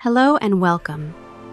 Hello and welcome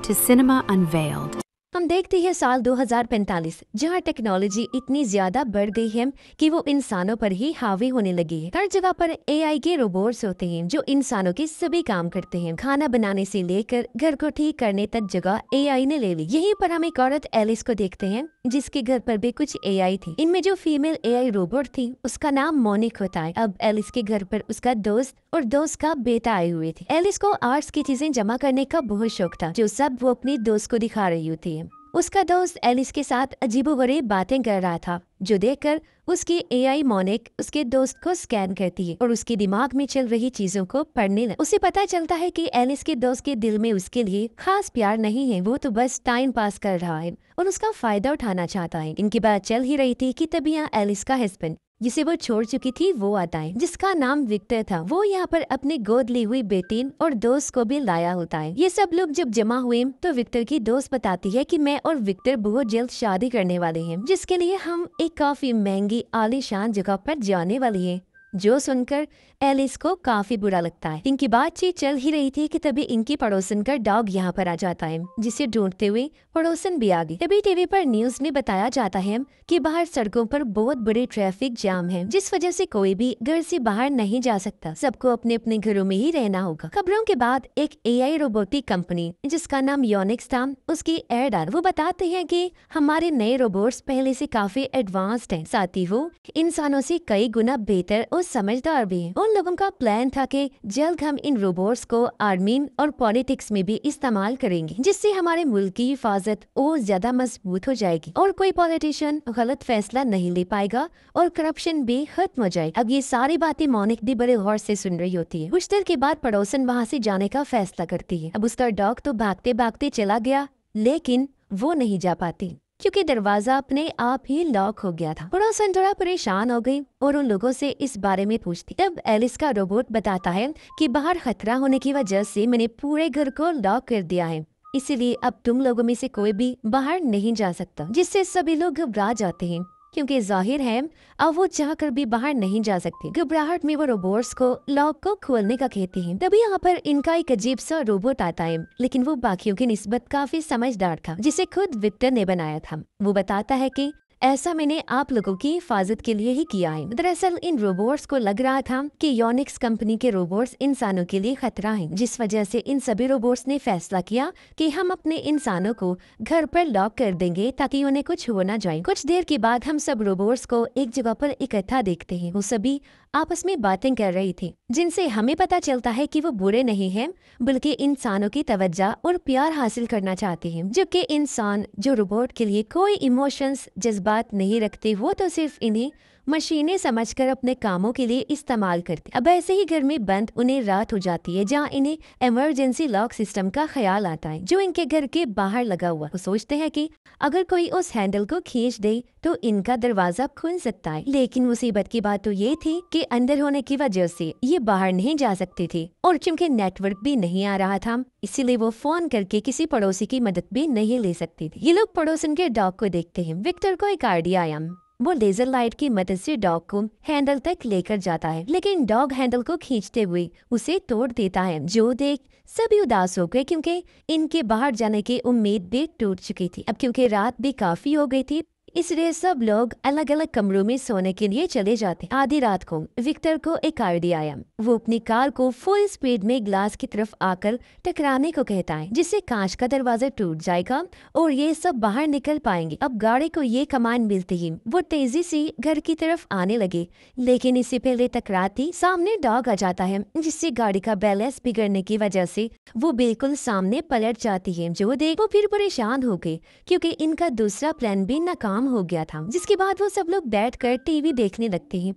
to Cinema Unveiled. हम देखते हैं साल 2045 जहाँ टेक्नोलॉजी इतनी ज्यादा बढ़ गई है कि वो इंसानों पर ही हावी होने लगी है। हर जगह पर एआई के रोबोट्स होते हैं जो इंसानों के सभी काम करते हैं। खाना बनाने से लेकर घर को ठीक करने तक जगह एआई ने ले ली। यहीं पर हम एक औरत एलिस को देखते हैं जिसके घर पर भी कुछ एआई थी। इनमें जो फीमेल एआई रोबोट थी उसका नाम मोनिक होता है। अब एलिस के घर पर उसका दोस्त और दोस्त का बेटा आए हुए थे। एलिस को आर्ट्स की चीजें जमा करने का बहुत शौक था जो सब वो अपनी दोस्त को दिखा रही होती है। उसका दोस्त एलिस के साथ अजीबोगरीब बातें कर रहा था जो देखकर उसकी एआई मोनिक उसके दोस्त को स्कैन करती है और उसके दिमाग में चल रही चीजों को पढ़ने लगे। उसे पता चलता है कि एलिस के दोस्त के दिल में उसके लिए खास प्यार नहीं है, वो तो बस टाइम पास कर रहा है और उसका फायदा उठाना चाहता है। इनकी बात चल ही रही थी कि तभी यहाँ एलिस का हस्बैंड जिसे वो छोड़ चुकी थी वो आता है, जिसका नाम विक्टर था। वो यहाँ पर अपनी गोद ली हुई बेटी और दोस्त को भी लाया होता है। ये सब लोग जब जमा हुए तो विक्टर की दोस्त बताती है कि मैं और विक्टर बहुत जल्द शादी करने वाले हैं, जिसके लिए हम एक काफी महंगी आलीशान जगह पर जाने वाली हैं। जो सुनकर एलिस को काफी बुरा लगता है। इनकी बातचीत चल ही रही थी कि तभी इनकी पड़ोसन का डॉग यहाँ पर आ जाता है, जिसे ढूंढते हुए पड़ोसन भी आ गई। तभी टीवी पर न्यूज में बताया जाता है कि बाहर सड़कों पर बहुत बड़े ट्रैफिक जाम है, जिस वजह से कोई भी घर से बाहर नहीं जा सकता। सबको अपने अपने घरों में ही रहना होगा। खबरों के बाद एक एआई रोबोटिक कंपनी जिसका नाम योनिक्स था उसकी एड आ वो बताते हैं कि हमारे नए रोबोट्स पहले से काफी एडवांस्ड हैं, साथ ही वो इंसानों से कई गुना बेहतर और समझदार भी हैं। उन लोगों का प्लान था कि जल्द हम इन रोबोट्स को आर्मी और पॉलिटिक्स में भी इस्तेमाल करेंगे, जिससे हमारे मुल्क की हिफाजत और ज्यादा मजबूत हो जाएगी और कोई पॉलिटिशियन गलत फैसला नहीं ले पाएगा और करप्शन भी खत्म हो जाएगी। अब ये सारी बातें मोनिक भी बड़े गौर से सुन रही होती है। कुछ देर के बाद पड़ोसन वहाँ से जाने का फैसला करती है। अब उसका डॉग तो भागते भागते चला गया, लेकिन वो नहीं जा पाती क्योंकि दरवाजा अपने आप ही लॉक हो गया था। पड़ोसन थोड़ा परेशान हो गई और उन लोगों से इस बारे में पूछती। तब एलिस का रोबोट बताता है कि बाहर खतरा होने की वजह से मैंने पूरे घर को लॉक कर दिया है, इसीलिए अब तुम लोगों में से कोई भी बाहर नहीं जा सकता, जिससे सभी लोग घबरा जाते हैं क्योंकि जाहिर है अब वो चाहकर भी बाहर नहीं जा सकते। घबराहट में वो रोबोट्स को लॉक को खोलने का कहते हैं। तभी यहाँ पर इनका एक अजीब सा रोबोट आता है, लेकिन वो बाकियों की निस्बत काफी समझदार था, जिसे खुद विक्टर ने बनाया था। वो बताता है कि ऐसा मैंने आप लोगों की हिफाजत के लिए ही किया है। दरअसल इन रोबोट्स को लग रहा था कि योनिक्स कंपनी के रोबोट्स इंसानों के लिए खतरा हैं, जिस वजह से इन सभी रोबोट्स ने फैसला किया कि हम अपने इंसानों को घर पर लॉक कर देंगे ताकि उन्हें कुछ हो ना जाए। कुछ देर के बाद हम सब रोबोट्स को एक जगह पर इकट्ठा देखते हैं। वो सभी आपस में बातें कर रही थी, जिनसे हमें पता चलता है कि वो बुरे नहीं हैं, बल्कि इंसानों की तवज्जो और प्यार हासिल करना चाहते हैं। जबकि इंसान जो रोबोट के लिए कोई इमोशंस जज्बात नहीं रखते, वो तो सिर्फ इन्हें मशीनें समझकर अपने कामों के लिए इस्तेमाल करते। अब ऐसे ही घर में बंद उन्हें रात हो जाती है, जहाँ इन्हें इमरजेंसी लॉक सिस्टम का ख्याल आता है जो इनके घर के बाहर लगा हुआ। वो सोचते हैं कि अगर कोई उस हैंडल को खींच दे तो इनका दरवाजा खुल सकता है, लेकिन मुसीबत की बात तो ये थी कि अंदर होने की वजह से ये बाहर नहीं जा सकती थी और चूंकि नेटवर्क भी नहीं आ रहा था, इसीलिए वो फोन करके किसी पड़ोसी की मदद भी नहीं ले सकती थी। ये लोग पड़ोसन के डॉग को देखते हैं। विक्टर को एक आइडिया आया। वो लेजर लाइट की मदद से डॉग को हैंडल तक लेकर जाता है, लेकिन डॉग हैंडल को खींचते हुए उसे तोड़ देता है, जो देख सभी उदास हो गए क्योंकि इनके बाहर जाने की उम्मीद भी टूट चुकी थी। अब क्योंकि रात भी काफी हो गई थी, इसलिए सब लोग अलग अलग कमरों में सोने के लिए चले जाते। आधी रात को विक्टर को एक आइडिया आया। वो अपनी कार को फुल स्पीड में ग्लास की तरफ आकर टकराने को कहता है, जिससे कांच का दरवाजा टूट जाएगा और ये सब बाहर निकल पाएंगे। अब गाड़ी को ये कमांड मिलती ही वो तेजी से घर की तरफ आने लगे, लेकिन इससे पहले टकराती सामने डॉग आ जाता है, जिससे गाड़ी का बैलेंस बिगड़ने की वजह से वो बिल्कुल सामने पलट जाती है। जो देख वो फिर परेशान हो गए क्योंकि इनका दूसरा प्लान भी नाकाम हो गया था। जिसके बाद वो सब लोग बैठकर टीवी देखने लगते हैं।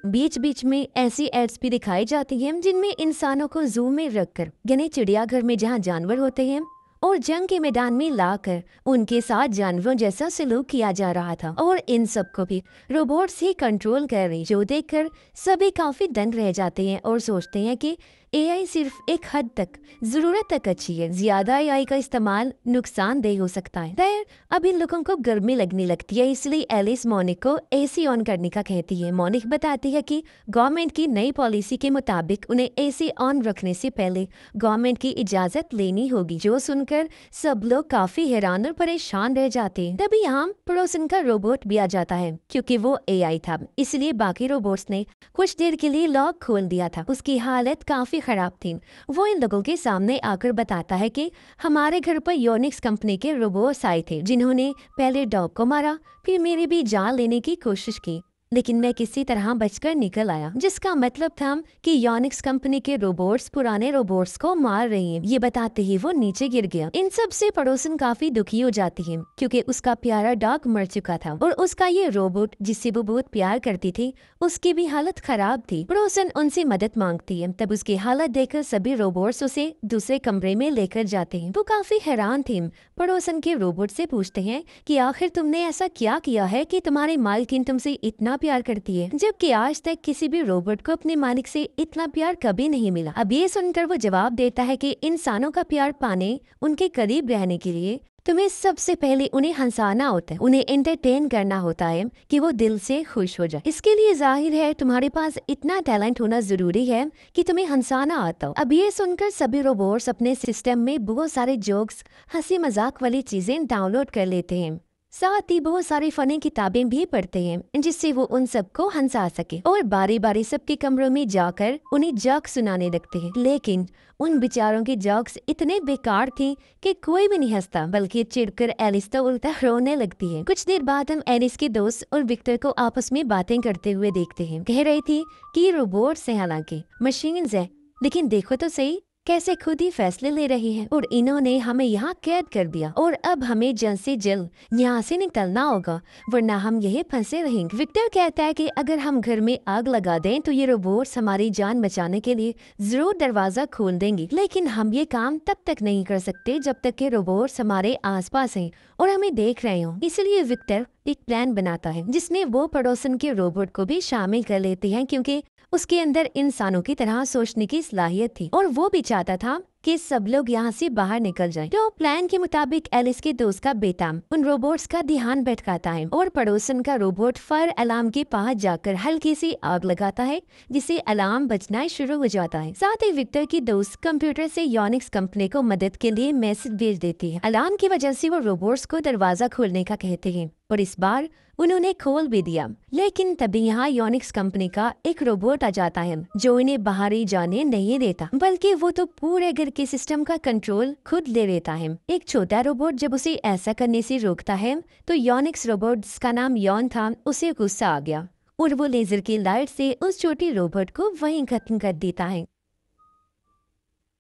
बीच बीच में ऐसी एड्स भी दिखाई जाती हैं जिनमें इंसानों को जू में रखकर, यानी चिड़ियाघर में जहां जानवर होते हैं, और जंग के मैदान में लाकर उनके साथ जानवरों जैसा सलूक किया जा रहा था और इन सबको भी रोबोट्स ही कंट्रोल कर रही। जो देखकर सभी काफी दंग रह जाते हैं और सोचते हैं कि एआई सिर्फ एक हद तक, जरूरत तक अच्छी है। ज्यादा एआई का इस्तेमाल नुकसानदेह हो सकता है। खैर, अब इन लोगों को गर्मी लगने लगती है, इसलिए एलिस मोनिक को एसी ऑन करने का कहती है। मोनिक बताती है कि गवर्नमेंट की नई पॉलिसी के मुताबिक उन्हें एसी ऑन रखने से पहले गवर्नमेंट की इजाजत लेनी होगी। जो सुनकर सब लोग काफी हैरान और परेशान रह जाते हैं। तभी यहाँ पड़ोसन का रोबोट भी आ जाता है। क्योंकि वो एआई था, इसलिए बाकी रोबोट्स ने कुछ देर के लिए लॉक खोल दिया था। उसकी हालत काफी खराब थी। वो इन लोगों के सामने आकर बताता है कि हमारे घर पर योनिक्स कंपनी के रोबोट्स आए थे, जिन्होंने पहले डॉग को मारा, फिर मेरी भी जान लेने की कोशिश की, लेकिन मैं किसी तरह बचकर निकल आया। जिसका मतलब था कि योनिक्स कंपनी के रोबोट्स पुराने रोबोट्स को मार रही हैं। ये बताते ही वो नीचे गिर गया। इन सब से पड़ोसन काफी दुखी हो जाती है, क्योंकि उसका प्यारा डॉग मर चुका था और उसका ये रोबोट जिससे वो बहुत प्यार करती थी, उसकी भी हालत खराब थी। पड़ोसन उनसे मदद मांगती है। तब उसकी हालत देखकर सभी रोबोट्स उसे दूसरे कमरे में लेकर जाते हैं। वो काफी हैरान थे। पड़ोसन के रोबोट से पूछते हैं कि आखिर तुमने ऐसा क्या किया है कि तुम्हारी मालकिन तुमसे इतना प्यार करती है, जबकि आज तक किसी भी रोबोट को अपने मालिक से इतना प्यार कभी नहीं मिला। अब ये सुनकर वो जवाब देता है कि इंसानों का प्यार पाने, उनके करीब रहने के लिए तुम्हें सबसे पहले उन्हें हंसाना होता है, उन्हें एंटरटेन करना होता है कि वो दिल से खुश हो जाए। इसके लिए जाहिर है तुम्हारे पास इतना टैलेंट होना जरूरी है कि तुम्हें हंसाना आता हो। अब ये सुनकर सभी रोबोट्स अपने सिस्टम में बहुत सारे जोक्स, हंसी मजाक वाली चीजें डाउनलोड कर लेते हैं। साथ ही बहुत सारी फनी किताबें भी पढ़ते हैं, जिससे वो उन सबको हंसा सके, और बारी बारी सबके कमरों में जाकर उन्हें जोक सुनाने लगते हैं। लेकिन उन बेचारों के जोक्स इतने बेकार थे कि कोई भी नहीं हंसता, बल्कि चिढ़कर एलिस तो उल्टा रोने लगती है। कुछ देर बाद हम एलिस के दोस्त और विक्टर को आपस में बातें करते हुए देखते हैं। कह रही थी कि रोबोट्स हैं, हालांकि मशीन्स है, लेकिन देखो तो सही कैसे खुद ही फैसले ले रही है, और इन्होंने हमें यहाँ कैद कर दिया और अब हमें जल्द से जल्द यहाँ से निकलना होगा, वरना हम यही फंसे रहेंगे। विक्टर कहता है कि अगर हम घर में आग लगा दें तो ये रोबोट्स हमारी जान बचाने के लिए जरूर दरवाजा खोल देंगे, लेकिन हम ये काम तब तक नहीं कर सकते जब तक कि रोबोट्स हमारे आसपास हैं और हमें देख रहे हों। इसलिए विक्टर एक प्लान बनाता है, जिसमें वो पड़ोसन के रोबोट को भी शामिल कर लेते हैं, क्योंकि उसके अंदर इंसानों की तरह सोचने की सलाहियत थी और वो भी चाहता था कि सब लोग यहाँ से बाहर निकल जाएं। तो प्लान के मुताबिक एलिस के दोस्त का बेटा उन रोबोट्स का ध्यान भटकाता है और पड़ोसन का रोबोट फायर अलार्म के पास जाकर हल्की सी आग लगाता है, जिससे अलार्म बजना शुरू हो जाता है। साथ ही विक्टर की दोस्त कंप्यूटर से योनिक्स कंपनी को मदद के लिए मैसेज भेज देती है। अलार्म की वजह से वो रोबोट्स को दरवाजा खोलने का कहते हैं और इस बार उन्होंने खोल भी दिया। लेकिन तभी यहाँ योनिक्स कंपनी का एक रोबोट आ जाता है, जो इन्हें बाहर ही जाने नहीं देता, बल्कि वो तो पूरे घर के सिस्टम का कंट्रोल खुद ले लेता है। एक छोटा रोबोट जब उसे ऐसा करने से रोकता है तो योनिक्स रोबोट, जिसका नाम यॉन था, उसे गुस्सा आ गया और वो लेजर की लाइट से उस छोटी रोबोट को वहीं खत्म कर देता है।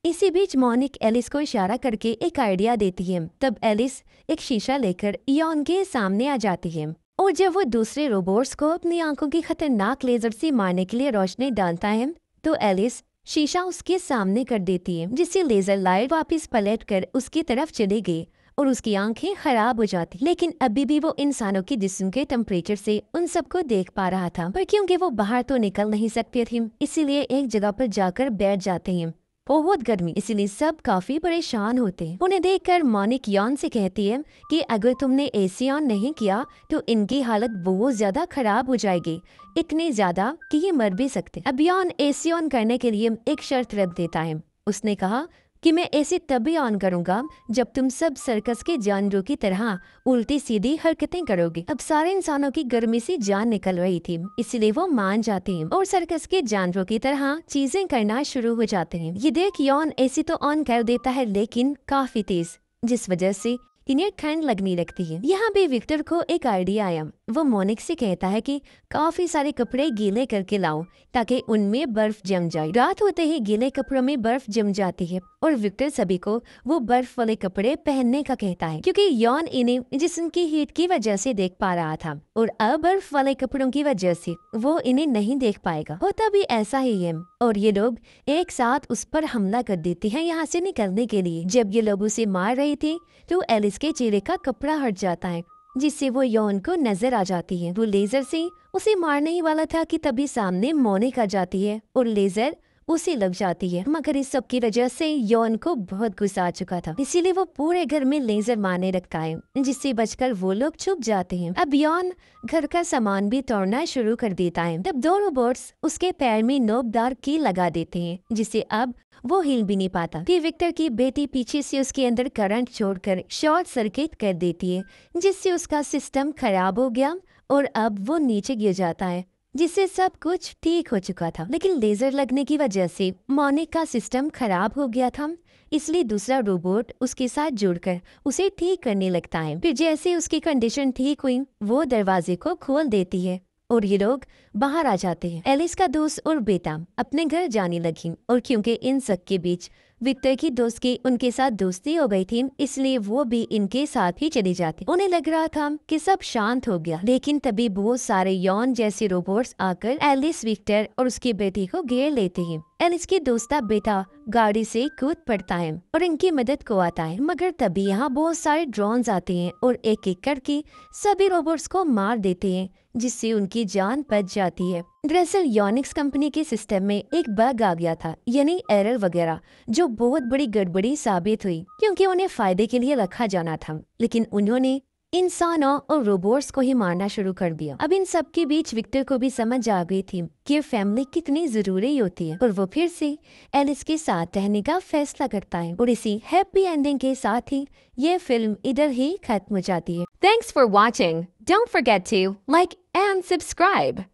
इसी बीच मोनिक एलिस को इशारा करके एक आइडिया देती है। तब एलिस एक शीशा लेकर यॉन के सामने आ जाती है और जब वो दूसरे रोबोट्स को अपनी आंखों की खतरनाक लेजर से मारने के लिए रोशनी डालता है तो एलिस शीशा उसके सामने कर देती है, जिससे लेजर लाइट वापस पलट कर उसकी तरफ चली गई और उसकी आंखें खराब हो जाती। लेकिन अभी भी वो इंसानों के जिस्म के टेम्परेचर से उन सबको देख पा रहा था, पर क्योंकि वो बाहर तो निकल नहीं सकते थे, इसीलिए एक जगह पर जाकर बैठ जाते हैं। बहुत गर्मी, इसीलिए सब काफी परेशान होते हैं। उन्हें देखकर मोनिक यॉन से कहती है कि अगर तुमने एसी ऑन नहीं किया तो इनकी हालत बहुत ज्यादा खराब हो जाएगी, इतनी ज्यादा कि ये मर भी सकते। अब यॉन एसी ऑन करने के लिए एक शर्त रख देता है। उसने कहा कि मैं एसी तभी ऑन करूंगा जब तुम सब सर्कस के जानवरों की तरह उल्टी सीधी हरकतें करोगे। अब सारे इंसानों की गर्मी से जान निकल रही थी, इसलिए वो मान जाते हैं और सर्कस के जानवरों की तरह चीजें करना शुरू हो जाते हैं। ये देख यॉन एसी तो ऑन कर देता है, लेकिन काफी तेज, जिस वजह से इन्हें ठंड लगने लगती है। यहाँ भी विक्टर को एक आइडिया आया। वो मोनिक से कहता है कि काफी सारे कपड़े गीले करके लाओ ताकि उनमें बर्फ जम जाए। रात होते ही गीले कपड़ों में बर्फ जम जाती है और विक्टर सभी को वो बर्फ वाले कपड़े पहनने का कहता है, क्योंकि यॉन इन्हें जिस्म की हीट की वजह से देख पा रहा था और अब बर्फ वाले कपड़ों की वजह से वो इन्हें नहीं देख पाएगा। होता भी ऐसा ही है और ये लोग एक साथ उस पर हमला कर देते हैं यहाँ से निकलने के लिए। जब ये लोग उसे मार रहे थे तो एलिस के चेहरे का कपड़ा हट जाता है, जिससे वो यॉन को नजर आ जाती है। वो लेजर से उसे मारने ही वाला था कि तभी सामने मोनिक आ जाती है और लेजर उसे लग जाती है, मगर इस सब की वजह से यौन को बहुत गुस्सा आ चुका था, इसीलिए वो पूरे घर में लेजर मारने लगता है, जिससे बचकर वो लोग छुप जाते हैं। अब यौन घर का सामान भी तोड़ना शुरू कर देता है। तब दो रोबोट्स उसके पैर में नोकदार की लगा देते हैं, जिससे अब वो हिल भी नहीं पाता। फिर विक्टर की बेटी पीछे से उसके अंदर करंट छोड़कर शॉर्ट सर्किट कर देती है, जिससे उसका सिस्टम खराब हो गया और अब वो नीचे गिर जाता है, जिससे सब कुछ ठीक हो चुका था। लेकिन लेजर लगने की वजह से मोनिक का सिस्टम खराब हो गया था, इसलिए दूसरा रोबोट उसके साथ जुड़कर उसे ठीक करने लगता है। फिर जैसे उसकी कंडीशन ठीक हुई, वो दरवाजे को खोल देती है और ये लोग बाहर आ जाते हैं। एलिस का दोस्त और बेटा अपने घर जाने लगी, और क्योंकि इन सब के बीच विक्टर की दोस्त की उनके साथ दोस्ती हो गई थी, इसलिए वो भी इनके साथ ही चली जाती। उन्हें लग रहा था कि सब शांत हो गया, लेकिन तभी बहुत सारे यौन जैसे रोबोट्स आकर एलिस, विक्टर और उसकी बेटी को घेर लेते हैं। एलिस की दोस्त का बेटा गाड़ी से कूद पड़ता है और इनकी मदद को आता है, मगर तभी यहाँ बहुत सारे ड्रोन्स आते हैं और एक एक करके सभी रोबोट्स को मार देते हैं, जिससे उनकी जान बच जाती है। दरअसल योनिक्स कंपनी के सिस्टम में एक बग आ गया था, यानी एरर वगैरह, जो बहुत बड़ी गड़बड़ी साबित हुई, क्योंकि उन्हें फायदे के लिए रखा जाना था, लेकिन उन्होंने इंसानों और रोबोट्स को ही मारना शुरू कर दिया। अब इन सब के बीच विक्टर को भी समझ आ गई थी कि फैमिली कितनी जरूरी होती है, और वो फिर से एलिस के साथ रहने का फैसला करता है। और इसी हैप्पी एंडिंग के साथ ही ये फिल्म इधर ही खत्म हो जाती है। Thanks for watching. Don't forget to like and subscribe.